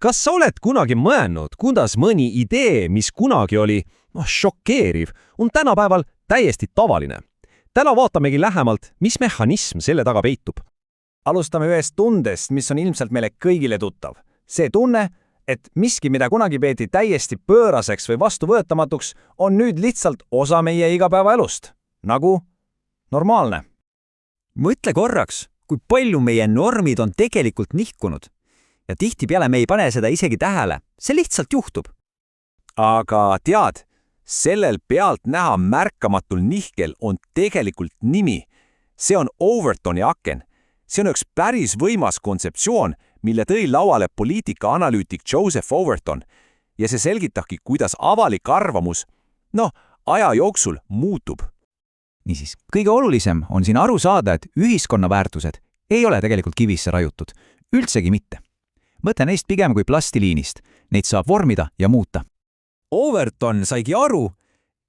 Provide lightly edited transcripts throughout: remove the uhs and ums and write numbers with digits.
Kas sa oled kunagi mõelnud, kuidas mõni idee, mis kunagi oli šokeeriv, on tänapäeval täiesti tavaline? Täna vaatamegi lähemalt, mis mehhanism selle taga peitub. Alustame ühest tundest, mis on ilmselt meile kõigile tuttav. See tunne, et miski, mida kunagi peeti täiesti pööraseks või vastuvõetamatuks, on nüüd lihtsalt osa meie igapäevaelust. Nagu normaalne. Mõtle korraks, kui palju meie normid on tegelikult nihkunud. Ja tihtipeale me ei pane seda isegi tähele. See lihtsalt juhtub. Aga tead, sellel pealt näha märkamatul nihkel on tegelikult nimi. See on Overtoni aken. See on üks päris võimas kontseptsioon, mille tõi lauale poliitikaanalüütik Joseph Overton. Ja see selgitabki, kuidas avalik arvamus, aja jooksul muutub. Niisiis, kõige olulisem on siin aru saada, et ühiskonna väärtused ei ole tegelikult kivisse rajutud. Üldsegi mitte. Mõtle neist pigem kui plastiliinist. Neid saab vormida ja muuta. Overton saigi aru,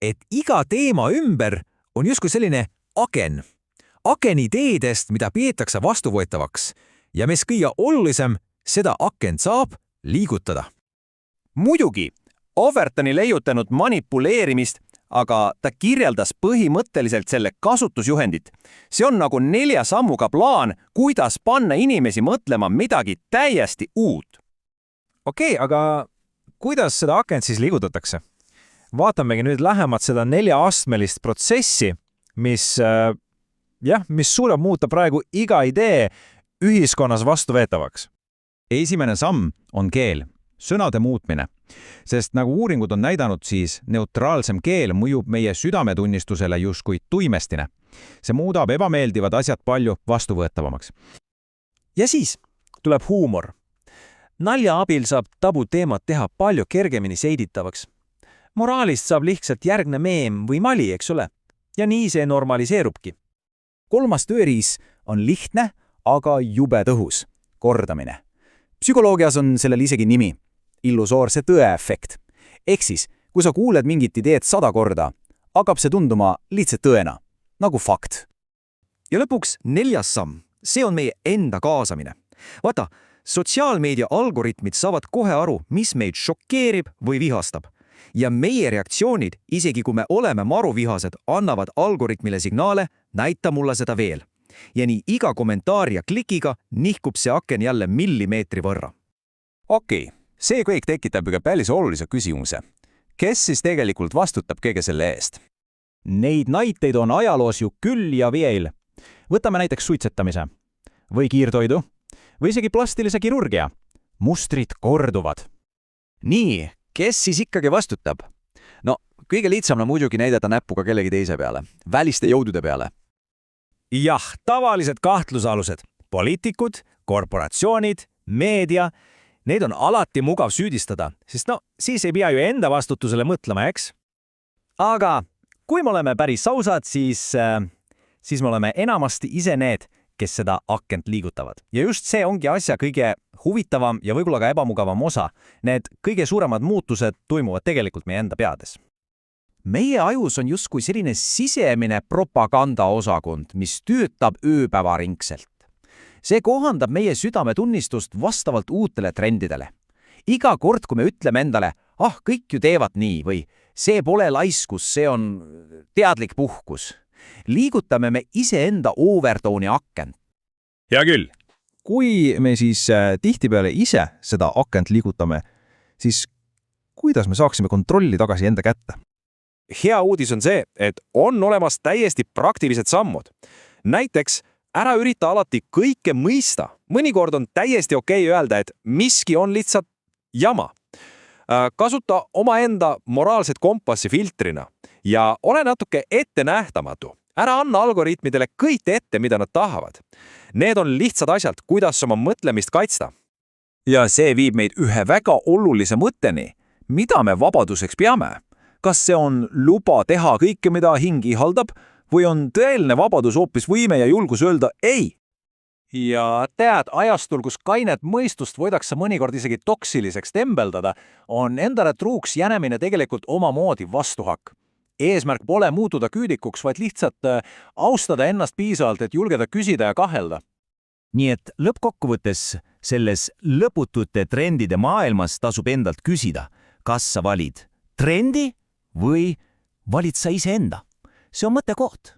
et iga teema ümber on justkui selline aken. Aken ideedest, mida peetakse vastuvõetavaks. Ja mis kõige olulisem, seda akent saab liigutada. Muidugi, Overton ei leiutanud manipuleerimist, aga ta kirjeldas põhimõtteliselt selle kasutusjuhendit. See on nagu 4 sammuga plaan, kuidas panna inimesi mõtlema midagi täiesti uut. Okei, aga kuidas seda akent siis liigutatakse? Vaatamegi nüüd lähemalt seda 4-astmelist protsessi, mis suudab muuta praegu iga idee ühiskonnas vastuveetavaks. Esimene samm on keel, sõnade muutmine. Sest nagu uuringud on näidanud, siis neutraalsem keel mõjub meie südametunnistusele justkui tuimestine. See muudab ebameeldivad asjad palju vastuvõetavamaks. Ja siis tuleb huumor. Nalja abil saab tabuteemat teha palju kergemini seiditavaks. Moraalist saab lihtsalt järgne meem või mali, eks ole? Ja nii see normaliseerubki. Kolmas tööriis on lihtne, aga jube tõhus. Kordamine. Psühholoogias on sellel isegi nimi. Illusoorse tõe-efekt. Ehk siis, kui sa kuuled mingit ideed 100 korda, hakkab see tunduma lihtsalt tõena, nagu fakt. Ja lõpuks 4. samm. See on meie enda kaasamine. Vaata, sotsiaalmeedia algoritmid saavad kohe aru, mis meid šokeerib või vihastab. Ja meie reaktsioonid, isegi kui me oleme maruvihased, annavad algoritmile signaale, näita mulle seda veel. Ja nii iga kommentaar ja klikiga nihkub see aken jälle millimeetri võrra. Okei, see kõik tekitab aga päris olulise küsimuse. Kes siis tegelikult vastutab kõige selle eest? Neid näiteid on ajaloos ju küll ja veel. Võtame näiteks suitsetamise või kiirtoidu või isegi plastilise kirurgia. Mustrid korduvad. Nii, kes siis ikkagi vastutab? Kõige lihtsam on muidugi näidata näpuga kellegi teise peale, väliste jõudude peale. Jah, tavalised kahtlusalused. Poliitikud, korporatsioonid, meedia. Neid on alati mugav süüdistada, sest siis ei pea ju enda vastutusele mõtlema, eks? Aga kui me oleme päris ausad, siis me oleme enamasti ise need, kes seda akent liigutavad. Ja just see ongi asja kõige huvitavam ja võib-olla ka ebamugavam osa. Need kõige suuremad muutused toimuvad tegelikult meie enda peades. Meie ajus on justkui selline sisemine propagandaosakond, mis töötab ööpäevaringselt. See kohandab meie südametunnistust vastavalt uutele trendidele. Iga kord, kui me ütleme endale, kõik ju teevad nii või see pole laiskus, see on teadlik puhkus, liigutame me iseenda Overtoni akent. Hea küll. Kui me siis tihtipeale ise seda akent liigutame, siis kuidas me saaksime kontrolli tagasi enda kätte? Hea uudis on see, et on olemas täiesti praktilised sammud. Näiteks, ära ürita alati kõike mõista. Mõnikord on täiesti okei öelda, et miski on lihtsalt jama. Kasuta omaenda moraalset kompassi filtrina ja ole natuke ettenähtamatu. Ära anna algoritmidele kõik ette, mida nad tahavad. Need on lihtsad asjad, kuidas oma mõtlemist kaitsta. Ja see viib meid ühe väga olulise mõtteni. Mida me vabaduseks peame? Kas see on luba teha kõike, mida hing ihaldab, või on tõeline vabadus hoopis võime ja julgus öelda ei? Ja tead, ajastul, kus kainet mõistust võidakse mõnikord isegi toksiliseks tembeldada, on endale truuks jänemine tegelikult omamoodi vastuhakk. Eesmärk pole muutuda küüdikuks, vaid lihtsalt austada ennast piisavalt, et julgeda küsida ja kahelda. Nii et lõppkokkuvõttes selles lõputute trendide maailmas tasub endalt küsida, kas sa valid trendi või valid sa iseenda. See on mõttekoht.